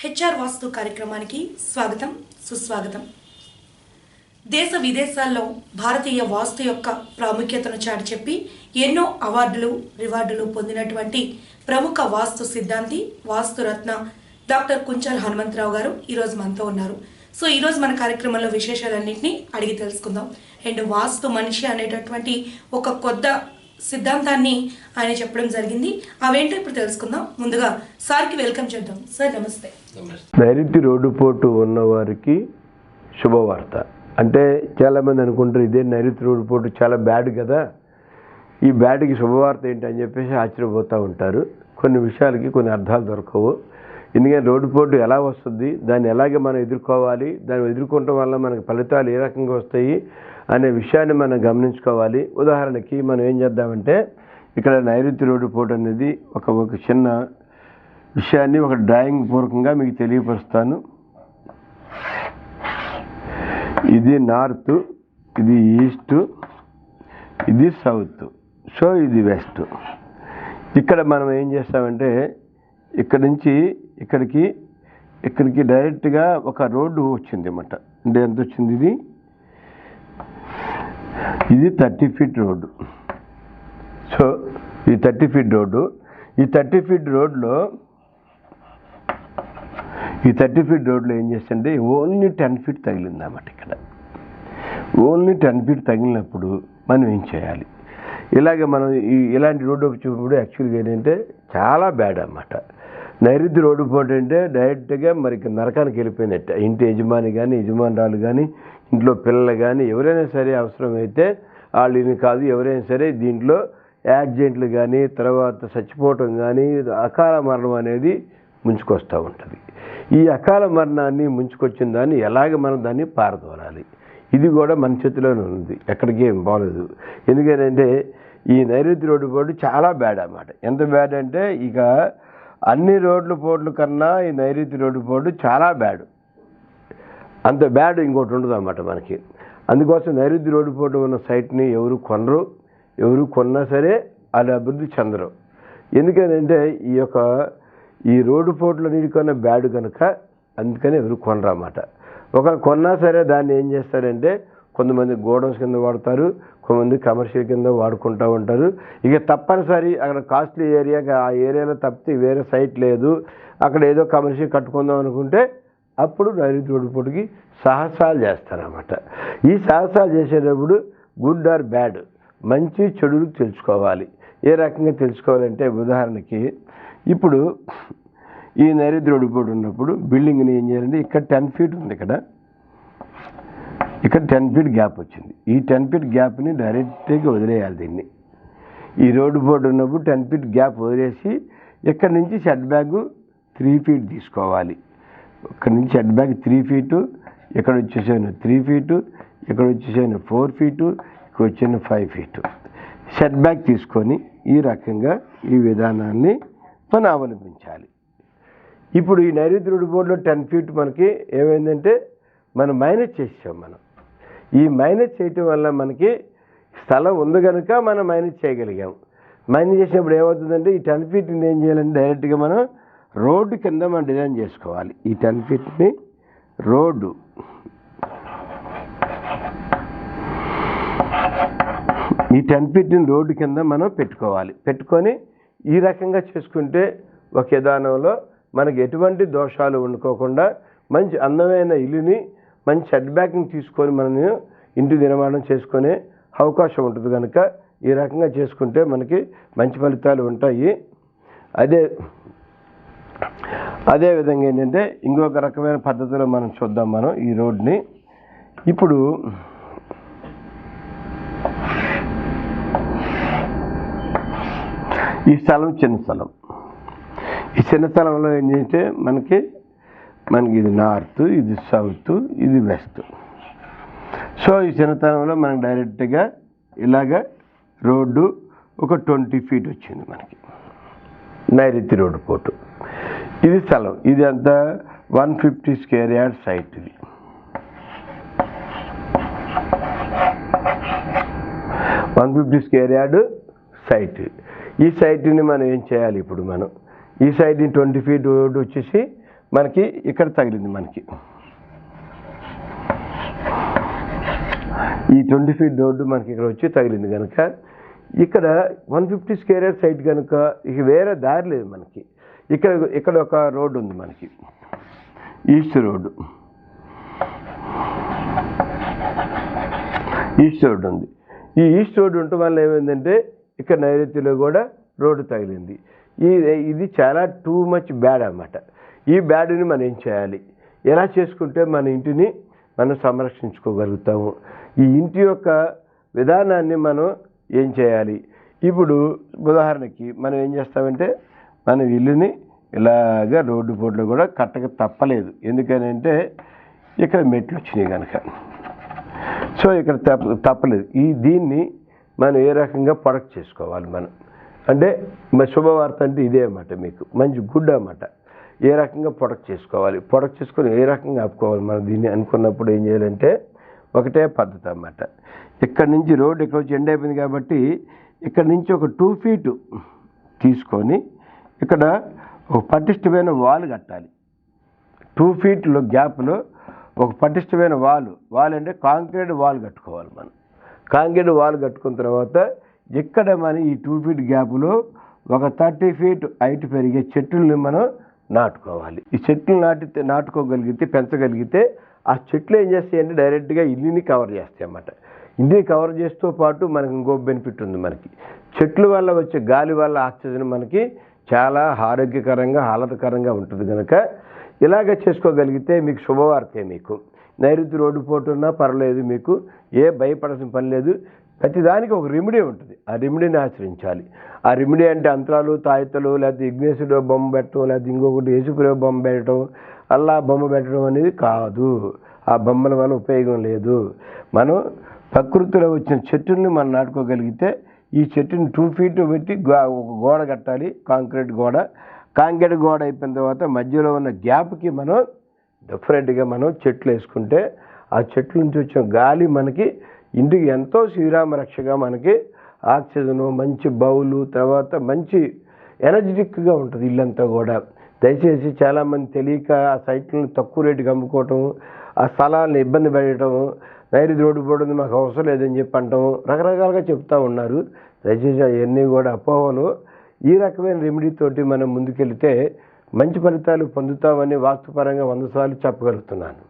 HR వాస్తు కార్యక్రమానికి స్వాగతం సుస్వాగతం. దేశ విదేశాల్లో భారతీయ వాస్తు యొక్క ప్రాముఖ్యతను చాటి చెప్పి ఎన్నో అవార్డులు రివార్డులు పొందినటువంటి ప్రముఖ వాస్తు సిద్ధాంతి వాస్తురత్న డాక్టర్ కుంచల్ హనుమంతరావు గారు ఈరోజు మనతో ఉన్నారు. సో ఈరోజు మన కార్యక్రమంలో విశేషాలన్నింటినీ అడిగి తెలుసుకుందాం. అండ్ వాస్తు మనిషి అనేటటువంటి ఒక కొత్త సిద్ధాంతాన్ని ఆయన చెప్పడం జరిగింది. అవేంటో ఇప్పుడు తెలుసుకుందాం. ముందుగా సార్కి వెల్కమ్ చేద్దాం. సార్ నమస్తే. నైరుతి రోడ్డుపోటు ఉన్నవారికి శుభవార్త. అంటే చాలామంది అనుకుంటారు ఇదే నైరుతి రోడ్డుపోటు చాలా బ్యాడ్ కదా, ఈ బ్యాడ్కి శుభవార్త ఏంటి అని చెప్పేసి ఆశ్చర్యపోతూ ఉంటారు. కొన్ని విషయాలకి కొన్ని అర్థాలు దొరకవు. ఎందుకంటే రోడ్డుపోటు ఎలా వస్తుంది, దాన్ని ఎలాగే మనం ఎదుర్కోవాలి, దాన్ని ఎదుర్కోవటం వల్ల మనకు ఫలితాలు ఏ రకంగా వస్తాయి అనే విషయాన్ని మనం గమనించుకోవాలి. ఉదాహరణకి మనం ఏం చేద్దామంటే, ఇక్కడ నైరుతి రోడ్డుపోటు అనేది ఒక చిన్న విషయాన్ని ఒక డ్రాయింగ్ పూర్వకంగా మీకు తెలియపరుస్తాను. ఇది నార్త్, ఇది ఈస్ట్, ఇది సౌత్, సో ఇది వెస్ట్. ఇక్కడ మనం ఏం చేస్తామంటే ఇక్కడి నుంచి ఇక్కడికి డైరెక్ట్గా ఒక రోడ్డు వచ్చింది అన్నమాట. అంటే ఎంత వచ్చింది, ఇది 30 ఫీట్ రోడ్డు. సో ఈ 30 ఫీట్ రోడ్డు, ఈ 30 ఫీట్ రోడ్లో ఏం చేస్తుంటే ఓన్లీ 10 ఫీట్ తగిలింది అన్నమాట. ఇక్కడ ఓన్లీ 10 ఫీట్ తగిలినప్పుడు మనం ఏం చేయాలి? ఇలాగే మనం ఇలాంటి రోడ్డు వచ్చినప్పుడు యాక్చువల్గా ఏంటంటే చాలా బ్యాడ్ అన్నమాట. నైరుతి రోడ్డు పోటు అంటే డైరెక్ట్గా మరి నరకానికి వెళ్ళిపోయినట్టు. ఇంటి యజమాని కానీ యజమానురాలు కానీ ఇంట్లో పిల్లలు కానీ ఎవరైనా సరే అవసరమైతే వాళ్ళని కాదు ఎవరైనా సరే దీంట్లో యాక్సిడెంట్లు కానీ తర్వాత చచ్చిపోవటం కానీ అకాల మరణం అనేది ముంచుకొస్తూ ఉంటుంది. ఈ అకాల మరణాన్ని ముంచుకొచ్చిన దాన్ని ఎలాగ మనం దాన్ని పారదోలాలి, ఇది కూడా మన చేతిలోనే ఉంది, ఎక్కడికి ఏం బాగలేదు. ఎందుకంటే ఈ నైరుతి రోడ్డు పోటు చాలా బ్యాడ్ అన్నమాట. ఎంత బ్యాడ్ అంటే ఇక అన్ని రోడ్ల పోట్ల కన్నా ఈ నైరుతి రోడ్డు పోటు చాలా బ్యాడ్. అంత బ్యాడ్ ఇంకోటి ఉండదు అన్నమాట మనకి. అందుకోసం నైరుతి రోడ్డు పోటు ఉన్న సైట్ని ఎవరు కొనరు, ఎవరు కొన్నా సరే అది అభివృద్ధి చెందరు. ఎందుకంటే ఈ రోడ్డు పోట్లు నీటికన్నా బ్యాడ్ కనుక అందుకని ఎవరు కొనరు అన్నమాట. ఒకరు కొన్నా సరే దాన్ని ఏం చేస్తారంటే కొంతమంది గోడౌన్స్ కింద వాడతారు, కొంతమంది కమర్షియల్ కింద వాడుకుంటూ ఉంటారు. ఇక తప్పనిసరి అక్కడ కాస్ట్లీ ఏరియా, ఆ ఏరియాలో తప్పితే వేరే సైట్ లేదు, అక్కడ ఏదో కమర్షియల్ కట్టుకుందాం అనుకుంటే అప్పుడు నైరుతి రోడ్డు పోటుకి సాహసాలు చేస్తారన్నమాట. ఈ సాహసాలు చేసేటప్పుడు గుడ్ ఆర్ బ్యాడ్, మంచి చెడులు తెలుసుకోవాలి. ఏ రకంగా తెలుసుకోవాలంటే ఉదాహరణకి ఇప్పుడు ఈ నైరుతి రోడ్డు పోటు ఉన్నప్పుడు బిల్డింగ్ని ఏం చేయాలంటే ఇక్కడ 10 ఫీట్ ఉంది, ఇక్కడ 10 ఫీట్ గ్యాప్ వచ్చింది. ఈ 10 ఫీట్ గ్యాప్ని డైరెక్ట్గా వదిలేయాలి. దీన్ని ఈ రోడ్డు పోటు ఉన్నప్పుడు 10 ఫీట్ గ్యాప్ వదిలేసి ఇక్కడి నుంచి సెట్ బ్యాక్ 3 ఫీట్ తీసుకోవాలి. ఇక్కడ నుంచి సెట్ బ్యాక్ 3 ఫీటు, ఇక్కడ వచ్చేసాను 3 ఫీటు, ఇక్కడ వచ్చేసాను 4 ఫీటు, ఇక్కడ వచ్చాను 5 ఫీటు సెట్ బ్యాక్ తీసుకొని ఈ రకంగా ఈ విధానాన్ని మనం అవలంబించాలి. ఇప్పుడు ఈ నైరుతి రోడ్డు పోటులో 10 ఫీట్ మనకి ఏమైందంటే మనం మైనస్ చేసాం. మనం ఈ మైనస్ చేయటం వల్ల మనకి స్థలం ఉంది కనుక మనం మైనస్ చేయగలిగాం. మైనస్ చేసినప్పుడు ఏమవుతుందంటే ఈ 10 ఫీట్ని ఏం చేయాలంటే డైరెక్ట్గా మనం రోడ్డు కింద మనం డిజైన్ చేసుకోవాలి. ఈ 10 ఫీట్ని రోడ్డు రోడ్డు కింద మనం పెట్టుకొని ఈ రకంగా చేసుకుంటే ఒక విధానంలో మనకి ఎటువంటి దోషాలు ఉండుకోకుండా మంచి అందమైన ఇల్లుని మంచి సెట్ బ్యాక్ని తీసుకొని మనం ఇంటి నిర్మాణం చేసుకునే అవకాశం ఉంటుంది. కనుక ఈ రకంగా చేసుకుంటే మనకి మంచి ఫలితాలు ఉంటాయి. అదే విధంగా ఏంటంటే ఇంకొక రకమైన పద్ధతిలో మనం చూద్దాం. మనం ఈ రోడ్ని ఇప్పుడు ఈ స్థలం చిన్న స్థలం. ఈ చిన్న స్థలంలో ఏంటంటే మనకి ఇది నార్త్, ఇది సౌత్, ఇది వెస్ట్. సో ఈ చిన్న స్థలంలో మనకి డైరెక్ట్గా ఇలాగ రోడ్డు ఒక 20 ఫీట్ వచ్చింది మనకి నైరుతి రోడ్డు పోటు. ఇది స్థలం, ఇది అంతా 150 స్క్వేర్ యార్డ్ సైట్. ఇది 150 స్క్వేర్ యార్డ్ సైట్. ఈ సైట్ని మనం ఏం చేయాలి? ఇప్పుడు మనం ఈ సైడ్ని 20 ఫీట్ రోడ్డు వచ్చేసి మనకి ఇక్కడ తగిలింది. మనకి ఈ 20 ఫీట్ రోడ్డు మనకి ఇక్కడ వచ్చి తగిలింది కనుక ఇక్కడ 150 స్క్వేర్ యార్డ్ సైట్ కనుక ఇక వేరే దారి లేదు మనకి. ఇక్కడ ఒక రోడ్డు ఉంది మనకి, ఈస్ట్ రోడ్డు ఉంది. ఈ ఈస్ట్ రోడ్డు ఉండటం వల్ల ఏమైందంటే ఇక్కడ నైరుతిలో కూడా రోడ్డు తగిలింది. ఇది చాలా టూ మచ్ బ్యాడ్ అన్నమాట. ఈ బ్యాడ్ని మనం ఏం చేయాలి, ఎలా చేసుకుంటే మన ఇంటిని మనం సంరక్షించుకోగలుగుతాము, ఈ ఇంటి యొక్క విధానాన్ని మనం ఏం చేయాలి. ఇప్పుడు ఉదాహరణకి మనం ఏం చేస్తామంటే మన ఇల్లుని ఇలాగా రోడ్డు పోట్లు కూడా కట్టక తప్పలేదు. ఎందుకనంటే ఇక్కడ మెట్లు వచ్చినాయి కనుక, సో ఇక్కడ తప్పలేదు. దీన్ని మనం ఏ రకంగా ప్రొడక్ట్ చేసుకోవాలి మనం అంటే శుభవార్త అంటే ఇదే అన్నమాట, మీకు మంచి గుడ్ అన్నమాట. ఏ రకంగా ప్రొడక్ట్ చేసుకోవాలి, ప్రొడక్ట్ చేసుకొని ఏ రకంగా ఆపుకోవాలి మనం దీన్ని అనుకున్నప్పుడు ఏం చేయాలంటే ఒకటే పద్ధతి అన్నమాట. ఇక్కడ నుంచి రోడ్డు ఇక్కడ వచ్చి ఎండ్ అయిపోయింది కాబట్టి ఇక్కడ నుంచి ఒక 2 ఫీటు తీసుకొని ఇక్కడ ఒక పటిష్టమైన వాల్ కట్టాలి. 2 ఫీట్లో గ్యాప్లో ఒక పటిష్టమైన వాల్ అంటే కాంక్రీట్ వాల్ కట్టుకోవాలి మనం. కాంక్రీట్ వాల్ కట్టుకున్న తర్వాత ఇక్కడ మన ఈ 2 ఫీట్ గ్యాప్లో ఒక 30 ఫీట్ హైట్ పెరిగే చెట్లని మనం నాటుకోవాలి. ఈ చెట్లు నాటుకోగలిగితే పెంచగలిగితే ఆ చెట్లు ఏం చేస్తాయంటే డైరెక్ట్గా ఇల్లుని కవర్ చేస్తాయి అన్నమాట. ఇంటిని కవర్ చేస్తూ పాటు మనకి ఇంకో బెనిఫిట్ ఉంది. మనకి చెట్ల వల్ల వచ్చే గాలి వల్ల ఆక్సిజన్ మనకి చాలా ఆరోగ్యకరంగా ఆహ్లాదకరంగా ఉంటుంది కనుక ఇలాగ చేసుకోగలిగితే మీకు శుభవార్తే. మీకు నైరుతి రోడ్డు పోటున్నా పర్లేదు, మీకు ఏ భయపడాల్సిన పని లేదు. ప్రతిదానికి ఒక రెమెడీ ఉంటుంది, ఆ రెమెడీని ఆచరించాలి. ఆ రెమెడీ అంటే అంతరాలు తాయితలు లేకపోతే విఘ్నేశ్వరుడు బొమ్మ పెట్టడం లేకపోతే ఇంకొకటి యేసుప్రభు బొమ్మ పెట్టడం అల్లా బొమ్మ పెట్టడం అనేది కాదు. ఆ బొమ్మల వల్ల ఉపయోగం లేదు. మనం ప్రకృతిలో వచ్చిన చెట్టుల్ని మనం నాటుకోగలిగితే ఈ చెట్టుని 2 ఫీట్ పెట్టి ఒక గోడ కట్టాలి, కాంక్రీట్ గోడ. కాంక్రీట్ గోడ అయిపోయిన తర్వాత మధ్యలో ఉన్న గ్యాప్కి మనం డిఫరెంట్గా మనం చెట్లు వేసుకుంటే ఆ చెట్ల నుంచి వచ్చిన గాలి మనకి ఇంటికి ఎంతో శ్రీరామ రక్షగా మనకి ఆక్సిజను మంచి బౌలు తర్వాత మంచి ఎనర్జెటిక్గా ఉంటుంది ఇల్లంతా కూడా. దయచేసి చాలామంది తెలియక ఆ సైట్లను తక్కువ రేటుకి అమ్ముకోవటం, ఆ స్థలాలను ఇబ్బంది పెట్టడం, నైరుతి రోడ్డు పోవడం మాకు అవసరం లేదని చెప్పి అంటాం, రకరకాలుగా చెప్తూ ఉన్నారు. దయచేసి అవన్నీ కూడా అపోహలు. ఈ రకమైన రెమెడీతోటి మనం ముందుకెళ్తే మంచి ఫలితాలు పొందుతామని వాస్తుపరంగా 100 సార్లు చెప్పగలుగుతున్నాను.